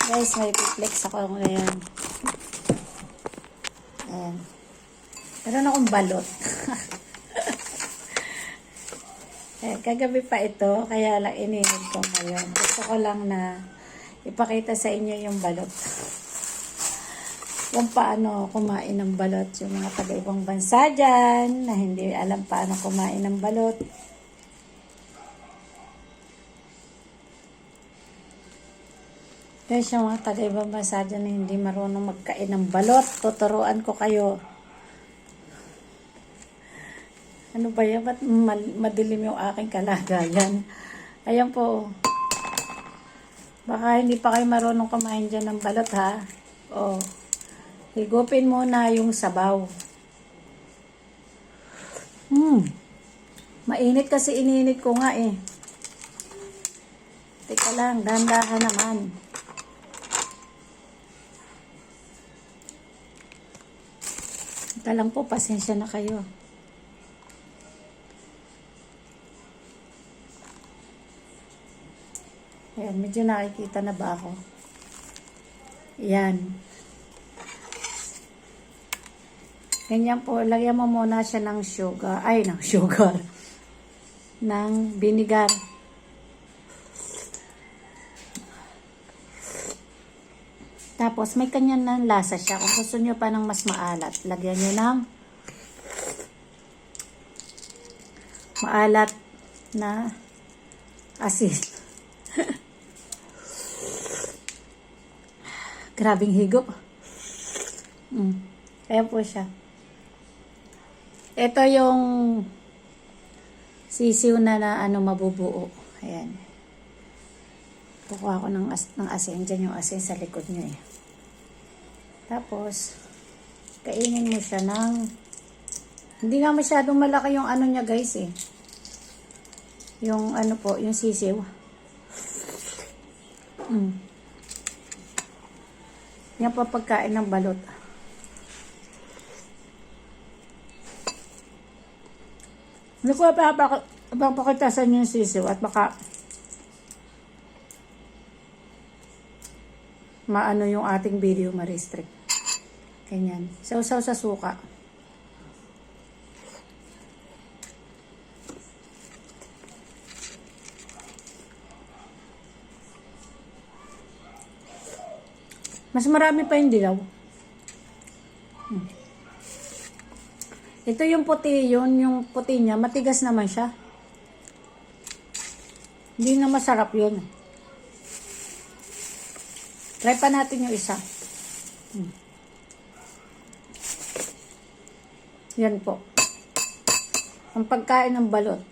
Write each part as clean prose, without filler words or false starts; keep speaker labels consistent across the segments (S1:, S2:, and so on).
S1: Guys, may piplex ako ngayon. Ayan. Meron akong balot. Ayan, kagabi pa ito, kaya lang ininid ko ngayon. Gusto ko lang na ipakita sa inyo yung balot. Kung paano kumain ng balot. Yung mga taga-ibang bansa dyan, na hindi alam paano kumain ng balot. Guys, yung mga taga-ibang bansa dyan na hindi marunong magkain ng balot, tuturuan ko kayo. Ano ba yan? Ba't madilim yung aking kalagayan? Ayan po. Baka hindi pa kayo marunong kumain dyan ng balot, ha? O, higupin muna yung sabaw. Mainit kasi ininit ko nga eh. Teka lang, dahan-dahan naman. Teka lang po, pasensya na kayo. Ayan, medyo nakikita na ba ako? Ayan. Ganyan po, lagyan mo muna siya ng sugar. Ay, ng sugar. Ng vinegar. Tapos, may kanyan na lasa siya. Kung gusto nyo pa ng mas maalat, lagyan nyo ng maalat na asin. Grabing higop. Ayan po siya. Ito yung sisiw na ano mabubuo. Ayan. Kukuha ko ng asin. Diyan yung asin sa likod nyo eh. Tapos, kainin mo siya ng hindi nga masyadong malaki yung ano niya guys eh. Yung ano po, yung sisiw. Yan po pagkain ng balot. Hindi ko papakitasan yung sisiw at baka maano yung ating video ma-restrict. Ganyan. Sausaw sa suka. Mas marami pa yung dilaw. Ito yung puti, yung puti niya, matigas naman siya. Hindi na masarap yun. Try pa natin yung isa. Yan po. Ang pagkain ng balot.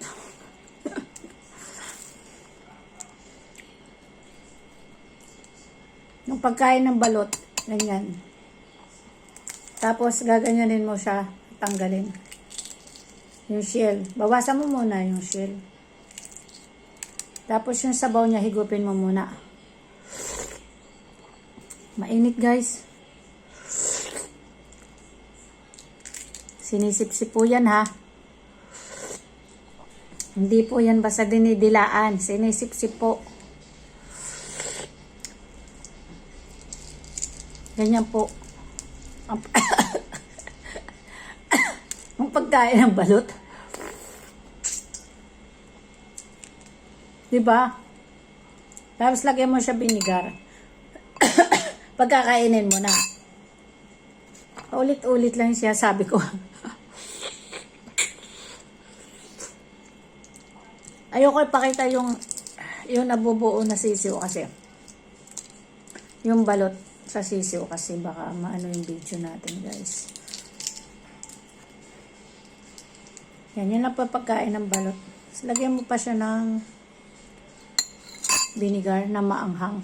S1: Yung pagkain ng balot, ganyan. Tapos, gaganyanin mo siya, tanggalin. Yung shell. Bawasan mo muna yung shell. Tapos, yung sabaw niya, higupin mo muna. Mainit, guys. Sinisip-sip po yan, ha? Hindi po yan basta dinidilaan. Sinisip-sip po. Ganyan po. Ang pagkain ng balot. Diba? Tapos lagyan mo siya vinegar. Pagkakainin mo na. Ulit-ulit lang siya, sabi ko. Ayoko ipakita yung nabubuo na sisiw kasi. Yung balot sa sisiw kasi baka maano yung video natin guys. Yan, yun lang pagkain ng balot. So, lagyan mo pa siya ng vinegar na maanghang.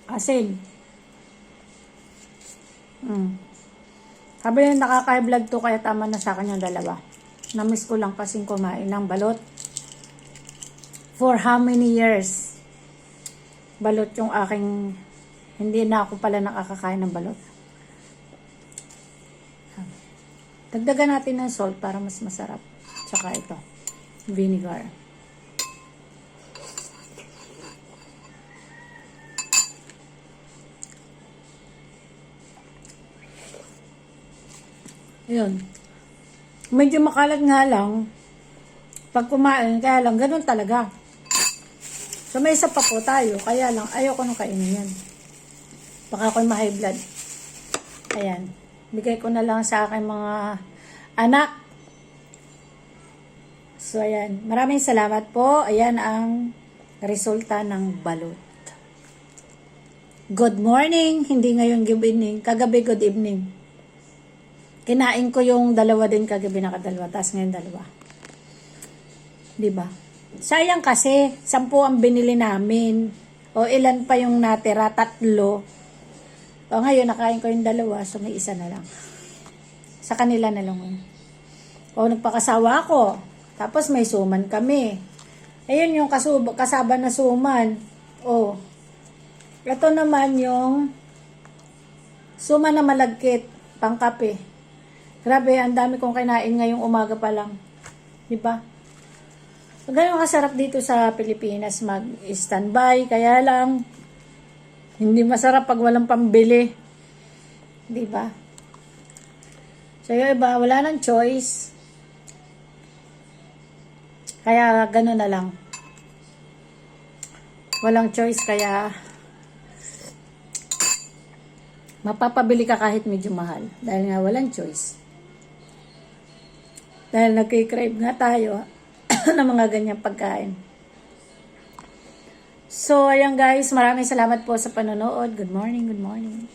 S1: Asin. Sabi yung nakaka-high blood to kaya tama na sa akin yung dalawa. Namiss ko lang kasing kumain ng balot. For how many years? Balot yung aking, hindi na ako pala nakakakain ng balot. Dagdagan natin ng salt para mas masarap. Tsaka ito. vinegar. Yun. Medyo makalat nga lang pag kumain, kaya lang ganun talaga. So may isa pa po tayo, kaya lang ayoko nung kainin yan. Baka ako'y ma-high blood. Ayan. Bigay ko na lang sa aking mga anak. So ayan. Maraming salamat po. Ayan ang resulta ng balut. Good morning. Hindi ngayon good evening. Kagabi good evening. Kinain ko yung dalawa din kagabi, nakadalawa. Tapos ngayon dalawa. Diba? Sayang kasi, 10 ang binili namin. O ilan pa yung natira? 3. O ngayon, nakain ko yung dalawa, so may isa na lang. Sa kanila na lang. O nagpakasawa ako. Tapos may suman kami. Ayun yung kasaba na suman. O. Ito naman yung suman na malagkit, pangkape. Grabe, ang dami kong kinain ngayong umaga pa lang. Diba? Ganun kasarap dito sa Pilipinas mag-standby, kaya lang hindi masarap pag walang pambili. Di ba? So yung iba, wala nang choice. Kaya ganun na lang. Walang choice, kaya mapapabili ka kahit medyo mahal. Dahil nga walang choice. Dahil nagkikrave nga tayo ng mga ganyang pagkain. So, ayan guys, maraming salamat po sa panonood. Good morning, good morning.